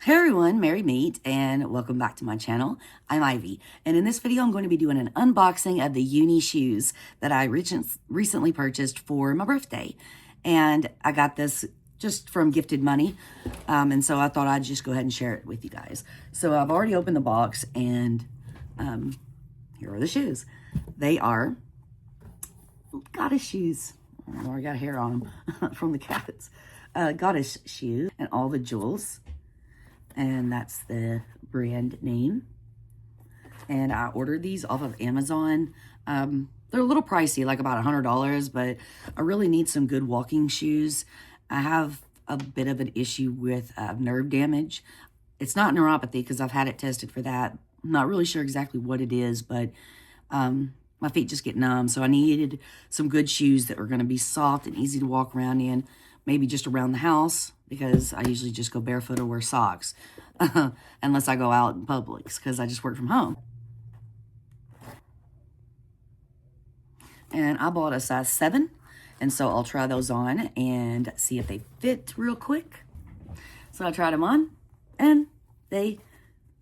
Hey everyone, Merry Meet, and welcome back to my channel. I'm Ivy, and in this video I'm going to be doing an unboxing of the UIN shoes that I recently purchased for my birthday. And I got this just from gifted money, and so I thought I'd just go ahead and share it with you guys. So I've already opened the box, and here are the shoes. They are goddess shoes. Oh, I got hair on them from the cats. Goddess shoes and all the jewels. And that's the brand name. And I ordered these off of Amazon. They're a little pricey, like about $100, but I really need some good walking shoes. I have a bit of an issue with nerve damage. It's not neuropathy because I've had it tested for that. I'm not really sure exactly what it is, but my feet just get numb. So I needed some good shoes that were going to be soft and easy to walk around in, maybe just around the house, because I usually just go barefoot or wear socks, unless I go out in Publix, because I just work from home. And I bought a size 7, and so I'll try those on and see if they fit real quick. So I tried them on, and they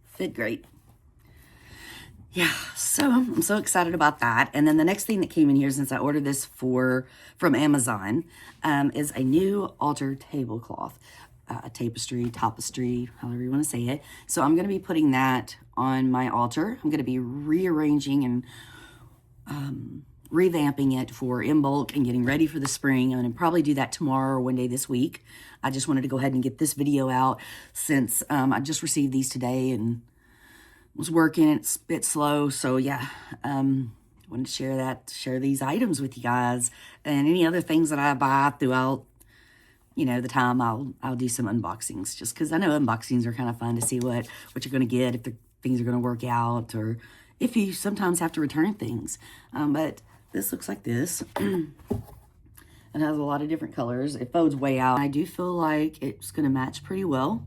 fit great. Yeah, so I'm so excited about that. And then the next thing that came in here, since I ordered this from Amazon, is a new altar tablecloth, tapestry, however you want to say it. So I'm going to be putting that on my altar. I'm going to be rearranging and revamping it for in bulk and getting ready for the spring. I'm going to probably do that tomorrow or one day this week. I just wanted to go ahead and get this video out since I just received these today and was working. It's a bit slow, so yeah, wanted to share these items with you guys, and any other things that I buy throughout, the time. I'll do some unboxings, just because I know unboxings are kind of fun to see what you're going to get, if the things are going to work out, or if you sometimes have to return things. But this looks like this. It has a lot of different colors. It folds way out. I do feel like it's going to match pretty well.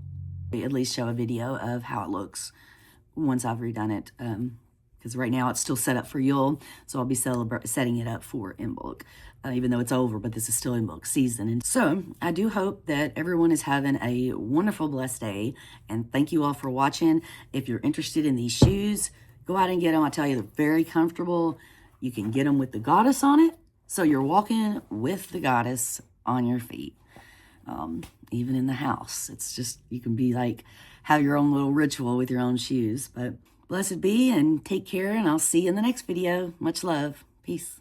At least show a video of how it looks once I've redone it, because right now it's still set up for Yule, so I'll be setting it up for in bulk, even though it's over, but this is still in bulk season. And so I do hope that everyone is having a wonderful, blessed day, and thank you all for watching. If you're interested in these shoes, go out and get them. I tell you, they're very comfortable. You can get them with the goddess on it, so you're walking with the goddess on your feet. Even in the house, it's just, you can be like, have your own little ritual with your own shoes. But blessed be, and take care, and I'll see you in the next video. Much love. Peace.